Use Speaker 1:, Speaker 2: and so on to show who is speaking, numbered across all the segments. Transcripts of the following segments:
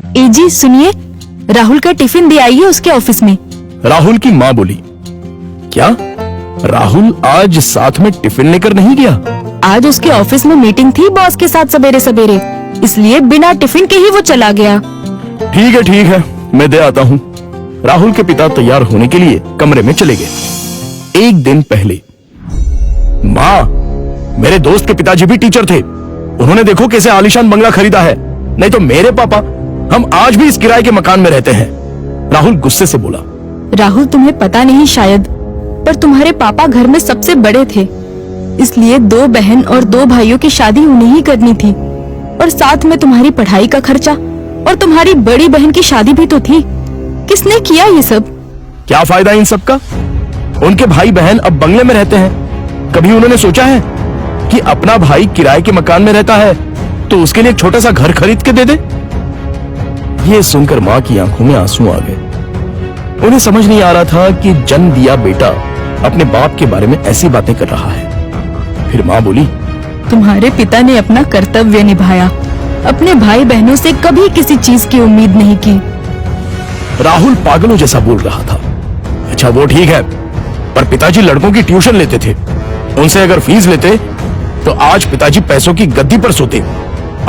Speaker 1: जी सुनिए, राहुल का टिफिन दे आइए उसके ऑफिस में।
Speaker 2: राहुल की माँ बोली, क्या राहुल आज साथ में टिफिन लेकर नहीं गया?
Speaker 1: आज उसके ऑफिस में मीटिंग थी बॉस के साथ सवेरे सवेरे, इसलिए बिना टिफिन के ही वो चला गया।
Speaker 2: ठीक है, मैं दे आता हूँ। राहुल के पिता तैयार होने के लिए कमरे में चले गए। एक दिन पहले, माँ, मेरे दोस्त के पिताजी भी टीचर थे। उन्होंने देखो कैसे आलीशान बंगला खरीदा है। नहीं तो मेरे पापा, हम आज भी इस किराए के मकान में रहते हैं। राहुल गुस्से से बोला।
Speaker 1: राहुल, तुम्हें पता नहीं शायद, पर तुम्हारे पापा घर में सबसे बड़े थे, इसलिए 2 बहन और 2 भाइयों की शादी उन्हें ही करनी थी, और साथ में तुम्हारी पढ़ाई का खर्चा, और तुम्हारी बड़ी बहन की शादी भी तो थी। किसने किया ये सब?
Speaker 2: क्या फायदा इन सब का? उनके भाई बहन अब बंगले में रहते हैं। कभी उन्होंने सोचा है कि अपना भाई किराए के मकान में रहता है तो उसके लिए एक छोटा सा घर खरीद के दे दे? ये सुनकर माँ की आंखों में आंसू आ गए। उन्हें समझ नहीं आ रहा था कि जन्म दिया बेटा अपने बाप के बारे में ऐसी बातें कर रहा है। फिर माँ बोली,
Speaker 1: तुम्हारे पिता ने अपना कर्तव्य निभाया, अपने भाई बहनों से कभी किसी चीज की उम्मीद नहीं की।
Speaker 2: राहुल पागलों जैसा बोल रहा था। अच्छा वो ठीक है, पर पिताजी लड़कों की ट्यूशन लेते थे। उनसे अगर फीस लेते तो आज पिताजी पैसों की गद्दी पर सोते।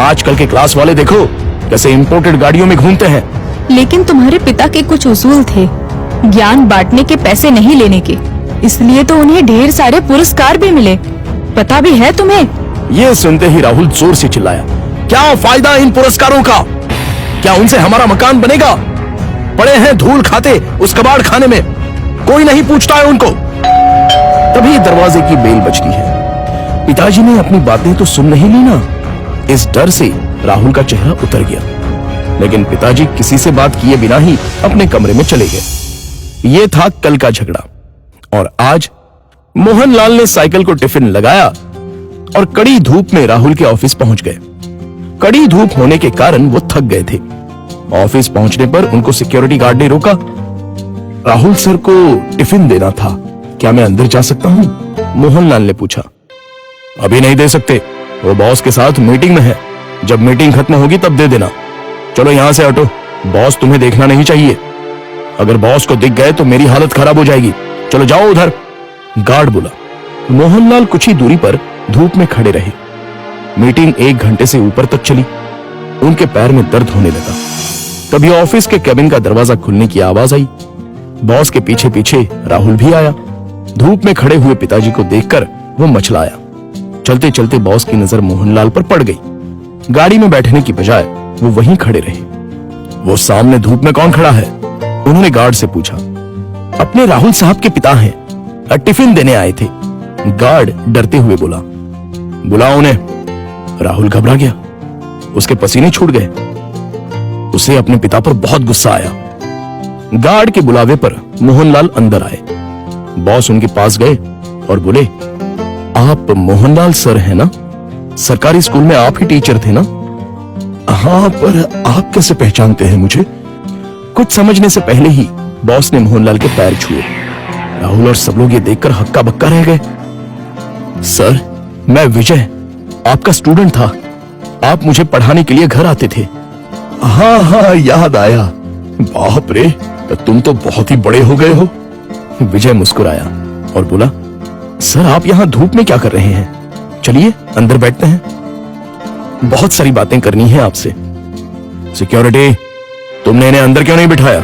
Speaker 2: आजकल के क्लास वाले देखो कैसे इंपोर्टेड गाड़ियों में घूमते हैं।
Speaker 1: लेकिन तुम्हारे पिता के कुछ उसूल थे, ज्ञान बांटने के, पैसे नहीं लेने के, इसलिए तो उन्हें ढेर सारे पुरस्कार भी मिले। पता भी है तुम्हें?
Speaker 2: ये सुनते ही राहुल जोर से चिल्लाया, क्या फायदा इन पुरस्कारों का? क्या उनसे हमारा मकान बनेगा? पड़े हैं धूल खाते उस कबाड़ खाने में, कोई नहीं पूछता है उनको। तभी दरवाजे की बेल बजती है। पिताजी ने अपनी बातें तो सुन नहीं ली ना। इस डर से राहुल का चेहरा उतर गया, लेकिन पिताजी किसी से बात किए बिना ही अपने कमरे में चले गए। ये था कल का झगड़ा, और आज मोहनलाल ने साइकिल को टिफिन लगाया और कड़ी धूप में राहुल के ऑफिस पहुंच गए। कड़ी धूप होने के कारण वो थक गए थे। ऑफिस पहुंचने पर उनको सिक्योरिटी गार्ड ने रोका। राहुल सर को टिफिन देना था, क्या मैं अंदर जा सकता हूं? मोहनलाल ने पूछा। अभी नहीं दे सकते, वो बॉस के साथ मीटिंग में है। जब मीटिंग खत्म होगी तब दे देना। चलो यहां से हटो, बॉस तुम्हें देखना नहीं चाहिए। अगर बॉस को दिख गए तो मेरी हालत खराब हो जाएगी। चलो जाओ उधर, गार्ड बोला। मोहनलाल कुछ ही दूरी पर धूप में खड़े रहे। मीटिंग 1 घंटे से ऊपर तक चली। उनके पैर में दर्द होने लगा। तभी ऑफिस के केबिन का दरवाजा खुलने की आवाज आई। बॉस के पीछे पीछे राहुल भी आया। धूप में खड़े हुए पिताजी को देखकर वो मचलाया। चलते चलते बॉस की नजर मोहनलाल पर पड़ गई। गाड़ी में बैठने की बजाय वो वहीं खड़े रहे। वो सामने धूप में कौन खड़ा है? उन्होंने गार्ड से पूछा। अपने राहुल साहब के पिता हैं, टिफिन देने आए थे। गार्ड डरते हुए बोला। बुलाओ उन्हें। राहुल घबरा गया, उसके पसीने छूट गए। उसे अपने पिता पर बहुत गुस्सा आया। गार्ड के बुलावे पर मोहनलाल अंदर आए। बॉस उनके पास गए और बोले, आप मोहनलाल सर हैं ना? सरकारी स्कूल में आप ही टीचर थे ना? हाँ, पर आप कैसे पहचानते हैं मुझे? कुछ समझने से पहले ही बॉस ने मोहनलाल के पैर छुए। राहुल और सब लोग ये देखकर हक्का बक्का रह गए। सर, मैं विजय, आपका स्टूडेंट था। आप मुझे पढ़ाने के लिए घर आते थे। हाँ, याद आया। बाप रे, तुम तो बहुत ही बड़े हो गए हो। विजय मुस्कुराया और बोला, सर आप यहाँ धूप में क्या कर रहे हैं? चलिए अंदर बैठते हैं, बहुत सारी बातें करनी है आपसे। सिक्योरिटी, तुमने इन्हें अंदर क्यों नहीं बिठाया?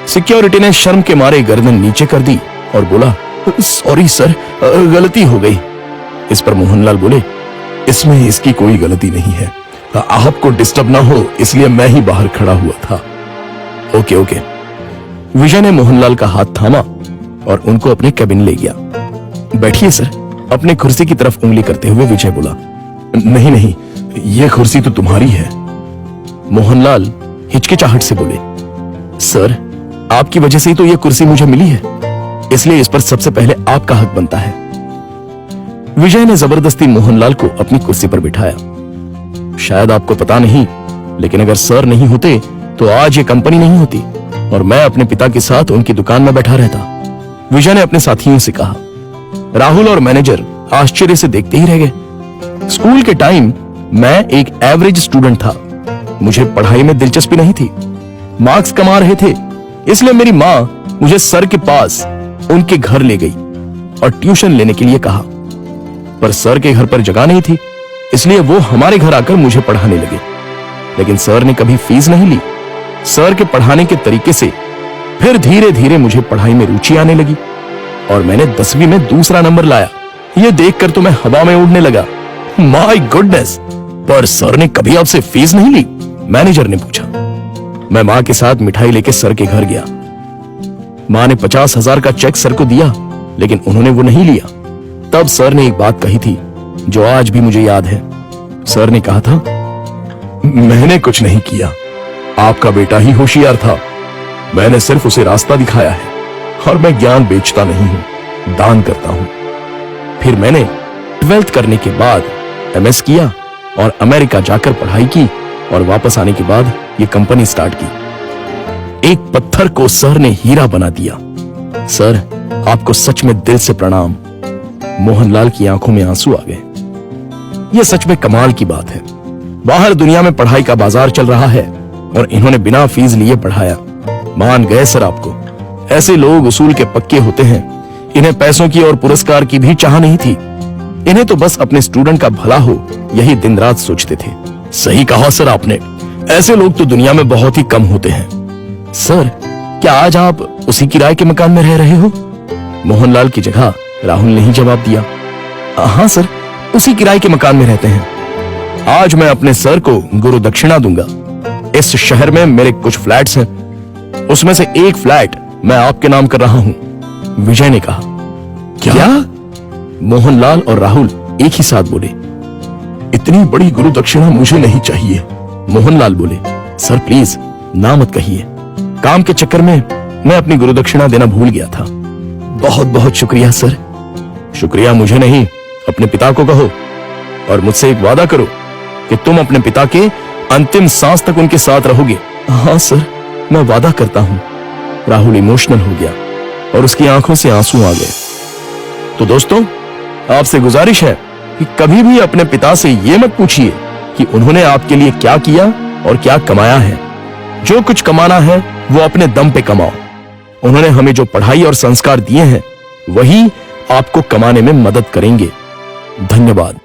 Speaker 2: सिक्योरिटी ने शर्म के मारे गर्दन नीचे कर दी और बोला, सॉरी सर, गलती हो गई। इस पर मोहनलाल बोले, इसमें इसकी कोई गलती नहीं है, आपको डिस्टर्ब ना हो इसलिए मैं ही बाहर खड़ा हुआ था। ओके। विजय ने मोहनलाल का हाथ थामा और उनको अपने कैबिन ले गया। बैठिए सर, अपने कुर्सी की तरफ उंगली करते हुए विजय बोला। नहीं, ये कुर्सी तो तुम्हारी है। मोहनलाल हिचकिचाहट से बोले, सर आपकी वजह से ही तो ये कुर्सी मुझे मिली है, इसलिए इस पर सबसे पहले आपका हक बनता है। विजय ने जबरदस्ती मोहनलाल को अपनी कुर्सी पर बिठाया। शायद आपको पता नहीं, लेकिन अगर सर नहीं होते तो आज ये कंपनी नहीं होती और मैं अपने पिता के साथ उनकी दुकान में बैठा रहता। विजय ने अपने साथियों से कहा। राहुल और मैनेजर आश्चर्य से देखते ही रह गए। स्कूल के टाइम मैं एक एवरेज स्टूडेंट था, मुझे पढ़ाई में दिलचस्पी नहीं थी। मार्क्स कमा रहे थे, इसलिए मेरी माँ मुझे सर के पास उनके घर ले गई और ट्यूशन लेने के लिए कहा। पर सर के घर पर जगह नहीं थी, इसलिए वो हमारे घर आकर मुझे पढ़ाने लगे। लेकिन सर ने कभी फीस नहीं ली। सर के पढ़ाने के तरीके से फिर धीरे धीरे मुझे पढ़ाई में रुचि आने लगी और मैंने 10वीं में दूसरा नंबर लाया। ये देखकर तो मैं हवा में उड़ने लगा। My goodness! पर सर ने कभी आपसे फीस नहीं ली? मैनेजर ने पूछा। मैं मां के साथ मिठाई लेके सर के घर गया। मां ने 50,000 का चेक सर को दिया, लेकिन उन्होंने वो नहीं लिया। तब सर ने एक बात कही थी जो आज भी मुझे याद है। सर ने कहा था, मैंने कुछ नहीं किया, आपका बेटा ही होशियार था। मैंने सिर्फ उसे रास्ता दिखाया है और मैं ज्ञान बेचता नहीं हूं, दान करता हूं। फिर मैंने 12th करने के बाद MS किया और अमेरिका जाकर पढ़ाई की और वापस आने के बाद ये कंपनी स्टार्ट की। एक पत्थर को सर ने हीरा बना दिया। सर, आपको सच में दिल से प्रणाम। मोहनलाल की आंखों में आंसू आ गए। यह सच में कमाल की बात है। बाहर दुनिया में पढ़ाई का बाजार चल रहा है और इन्होंने बिना फीस लिए पढ़ाया। मान गए सर आपको। ऐसे लोग उसूल के पक्के होते हैं। इन्हें पैसों की और पुरस्कार की भी चाह नहीं थी। इन्हें तो बस अपने स्टूडेंट का भला हो, यही दिन रात सोचते थे। सही कहा सर आपने। ऐसे लोग तो दुनिया में बहुत ही कम होते हैं। सर, क्या आज आप उसी किराए के मकान में रह रहे हो? मोहनलाल की जगह राहुल ने ही जवाब दिया। हाँ सर, उसी किराए के मकान में रहते हैं। आज मैं अपने सर को गुरु दक्षिणा दूंगा। इस शहर में मेरे कुछ फ्लैट्स हैं, उसमें से एक फ्लैट मैं आपके नाम कर रहा हूं। विजय ने कहा। क्या? मोहनलाल और राहुल एक ही साथ बोले। इतनी बड़ी गुरु दक्षिणा मुझे नहीं चाहिए। मोहनलाल बोले, सर प्लीज ना मत कहिए। काम के चक्कर में मैं अपनी गुरु दक्षिणा देना भूल गया था। बहुत बहुत शुक्रिया सर। शुक्रिया मुझे नहीं, अपने पिता को कहो और मुझसे एक वादा करो कि तुम अपने पिता के अंतिम सांस तक उनके साथ रहोगे। हाँ सर, मैं वादा करता हूं। राहुल इमोशनल हो गया और उसकी आंखों से आंसू आ गए। तो दोस्तों, आपसे गुजारिश है कि कभी भी अपने पिता से यह मत पूछिए कि उन्होंने आपके लिए क्या किया और क्या कमाया है। जो कुछ कमाना है वो अपने दम पे कमाओ। उन्होंने हमें जो पढ़ाई और संस्कार दिए हैं वही आपको कमाने में मदद करेंगे। धन्यवाद।